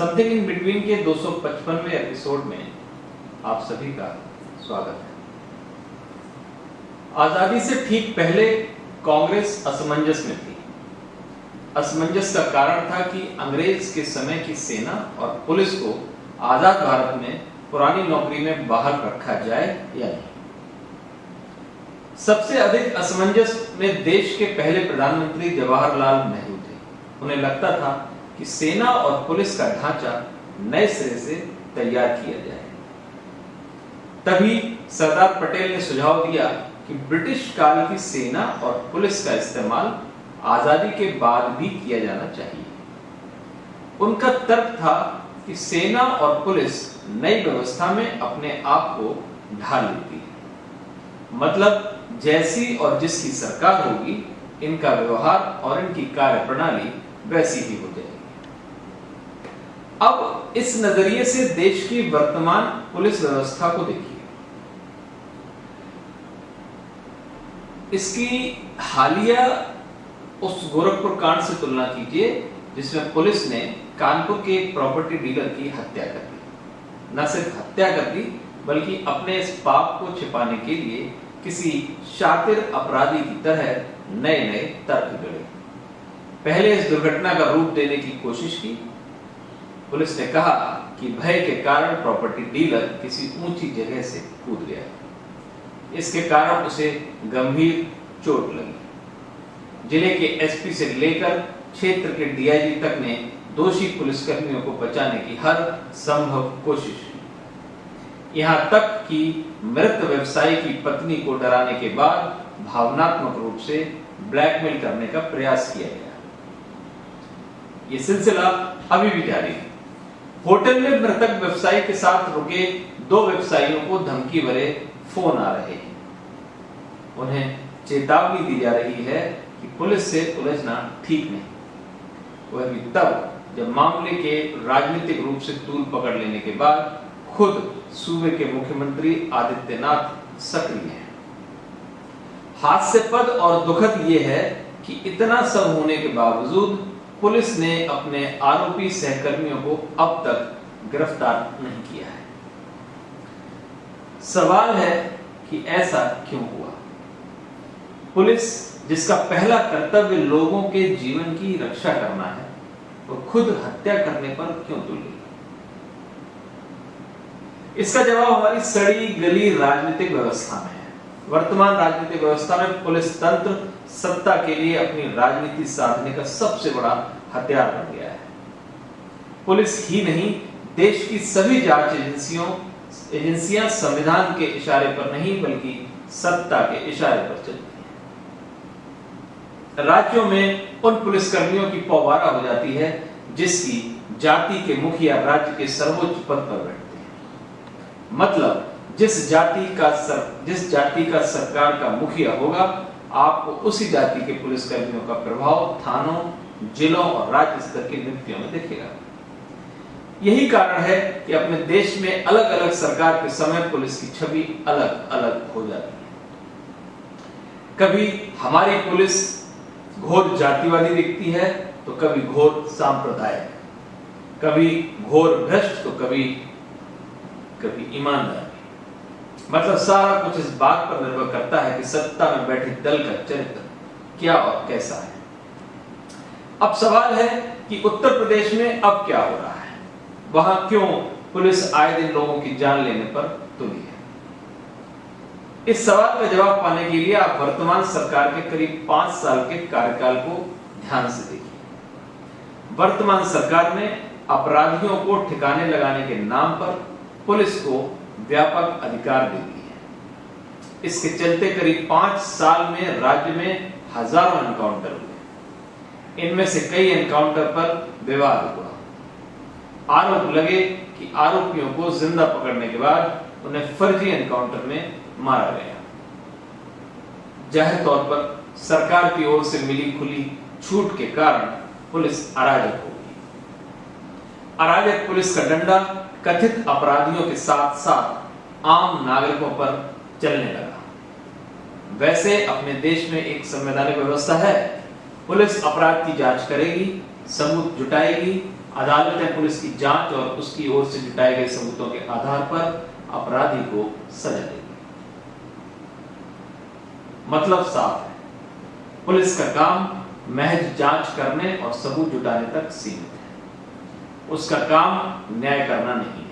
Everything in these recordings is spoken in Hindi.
समथिंग इन बिटवीन के 255वें एपिसोड में आप सभी का स्वागत है। आजादी से ठीक पहले कांग्रेस असमंजस में थी। असमंजस का कारण था कि अंग्रेज के समय की सेना और पुलिस को आजाद भारत में पुरानी नौकरी में बहाल रखा जाए या नहीं। सबसे अधिक असमंजस में देश के पहले प्रधानमंत्री जवाहरलाल नेहरू थे। उन्हें लगता था कि सेना और पुलिस का ढांचा नए सिरे से तैयार किया जाए। तभी सरदार पटेल ने सुझाव दिया कि ब्रिटिश काल की सेना और पुलिस का इस्तेमाल आजादी के बाद भी किया जाना चाहिए। उनका तर्क था कि सेना और पुलिस नई व्यवस्था में अपने आप को ढाल लेती है, मतलब जैसी और जिसकी सरकार होगी, इनका व्यवहार और इनकी कार्य प्रणाली वैसी ही हो जाएगी। अब इस नजरिए से देश की वर्तमान पुलिस व्यवस्था को देखिए। इसकी हालिया उस गोरखपुर कांड से तुलना कीजिए जिसमें पुलिस ने कानपुर के एक प्रॉपर्टी डीलर की हत्या कर दी। न सिर्फ हत्या कर दी बल्कि अपने इस पाप को छिपाने के लिए किसी शातिर अपराधी की तरह नए नए तर्क गढ़े। पहले इस दुर्घटना का रूप देने की कोशिश की। पुलिस ने कहा कि भय के कारण प्रॉपर्टी डीलर किसी ऊंची जगह से कूद गया। इसके कारण उसे गंभीर चोट लगी। जिले के एसपी से लेकर क्षेत्र के डीआईजी तक ने दोषी पुलिसकर्मियों को बचाने की हर संभव कोशिश की। यहां तक कि मृत व्यवसायी की पत्नी को डराने के बाद भावनात्मक रूप से ब्लैकमेल करने का प्रयास किया गया। यह सिलसिला अभी भी जारी है। होटल में मृतक व्यवसायी के साथ रुके दो व्यवसायियों को धमकी भरे फोन आ रहे हैं। उन्हें चेतावनी दी जा रही है कि पुलिस से उलझना ठीक नहीं, वह भी तब जब मामले के राजनीतिक रूप से तूल पकड़ लेने के बाद खुद सूबे के मुख्यमंत्री आदित्यनाथ सक्रिय हैं। हास्यास्पद और दुखद यह है कि इतना सब होने के बावजूद पुलिस ने अपने आरोपी सहकर्मियों को अब तक गिरफ्तार नहीं किया है। सवाल है कि ऐसा क्यों हुआ? पुलिस, जिसका पहला कर्तव्य लोगों के जीवन की रक्षा करना है, वो खुद हत्या करने पर क्यों तुली? इसका जवाब हमारी सड़ी गली राजनीतिक व्यवस्था में है। वर्तमान राजनीतिक व्यवस्था में पुलिस तंत्र सत्ता के लिए अपनी राजनीति साधने का सबसे बड़ा हथियार बन गया है। पुलिस ही नहीं, देश की सभी जांच एजेंसियां संविधान के इशारे पर नहीं बल्कि सत्ता के इशारे पर चलती हैं। राज्यों में उन पुलिसकर्मियों की पौवारा हो जाती है जिसकी जाति के मुखिया राज्य के सर्वोच्च पद पर बैठते हैं। मतलब जिस जाति का सरकार का मुखिया होगा, आपको उसी जाति के पुलिसकर्मियों का प्रभाव थानों, जिलों और राज्य स्तर की नियुक्तियों में दिखेगा। यही कारण है कि अपने देश में अलग अलग सरकार के समय पुलिस की छवि अलग अलग हो जाती है। कभी हमारी पुलिस घोर जातिवादी दिखती है तो कभी घोर सांप्रदायिक, कभी घोर भ्रष्ट तो कभी ईमानदार। मतलब सारा कुछ इस बात पर निर्भर करता है कि सत्ता में बैठे दल का चरित्र क्या और कैसा है। अब सवाल है कि उत्तर प्रदेश में अब क्या हो रहा है? वहां क्यों पुलिस आए दिन लोगों की जान लेने पर तुली है? इस सवाल का जवाब पाने के लिए आप वर्तमान सरकार के करीब 5 साल के कार्यकाल को ध्यान से देखिए। वर्तमान सरकार ने अपराधियों को ठिकाने लगाने के नाम पर पुलिस को व्यापक अधिकार दे दिए हैं। इसके चलते करीब 5 साल में राज्य में हजारों एनकाउंटर हुए। इनमें से कई एनकाउंटर पर विवाद हुआ। आरोप लगे कि आरोपियों को जिंदा पकड़ने के बाद उन्हें फर्जी एनकाउंटर में मारा गया। जाहिर तौर पर सरकार की ओर से मिली खुली छूट के कारण पुलिस अराजक हो गई। अराजक पुलिस का डंडा कथित अपराधियों के साथ साथ आम नागरिकों पर चलने लगा। वैसे अपने देश में एक संवैधानिक व्यवस्था है। पुलिस अपराध की जांच करेगी, सबूत जुटाएगी, अदालतें पुलिस की जांच और उसकी ओर से जुटाए गए सबूतों के आधार पर अपराधी को सजा देगी। मतलब साफ है, पुलिस का काम महज जांच करने और सबूत जुटाने तक सीमित है। उसका काम न्याय करना नहीं है।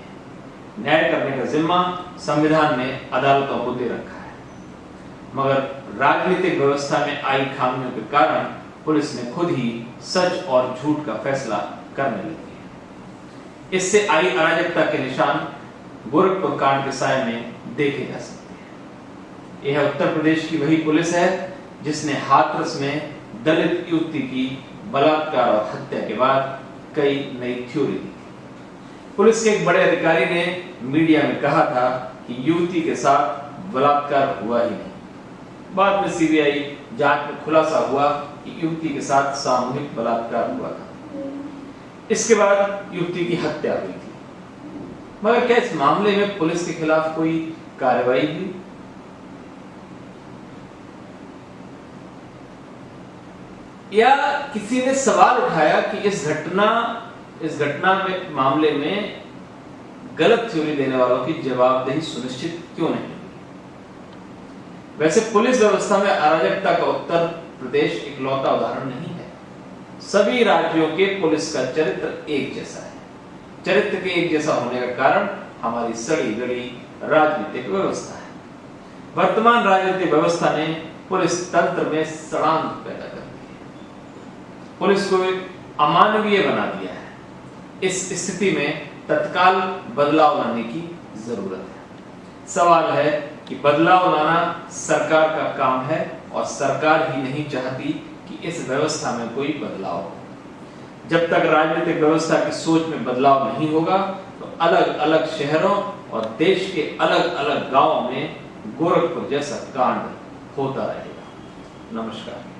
न्याय करने का जिम्मा संविधान ने अदालतों को दे रखा है, मगर राजनीतिक व्यवस्था में आई खामियों के कारण पुलिस ने खुद ही सच और झूठ का फैसला करने लगी है। इससे आई अराजकता के निशान गोरखपुर कांड के साये में देखे जा सकते हैं। यह उत्तर प्रदेश की वही पुलिस है जिसने हाथरस में दलित युवती की बलात्कार और हत्या के बाद कई नई थ्योरी दी। पुलिस के एक बड़े अधिकारी ने मीडिया में कहा था कि युवती के साथ बलात्कार हुआ ही नहीं। बाद में सीबीआई जांच में खुलासा हुआ कि युवती के साथ सामूहिक बलात्कार हुआ था। इसके बाद युवती की हत्या हुई थी। मगर क्या इस मामले में पुलिस के खिलाफ कोई कार्रवाई हुई? या किसी ने सवाल उठाया कि इस घटना में मामले में गलत थ्योरी देने वालों की जवाबदेही सुनिश्चित क्यों नहीं हुई? वैसे पुलिस व्यवस्था में अराजकता का उत्तर प्रदेश इकलौता उदाहरण नहीं है। सभी राज्यों के पुलिस का चरित्र एक जैसा है। चरित्र के एक जैसा होने का कारण हमारी सड़ी गड़ी राजनीतिक व्यवस्था है। वर्तमान राजनीतिक व्यवस्था ने पुलिस तंत्र में सड़ांध पैदा कर दी है, पुलिस को अमानवीय बना दिया है। इस स्थिति में तत्काल बदलाव लाने की जरूरत है। सवाल है कि बदलाव लाना सरकार का काम है और सरकार ही नहीं चाहती कि इस व्यवस्था में कोई बदलाव हो। जब तक राजनीतिक व्यवस्था की सोच में बदलाव नहीं होगा तो अलग अलग शहरों और देश के अलग अलग गांवों में गोरखपुर जैसा कांड होता रहेगा। नमस्कार।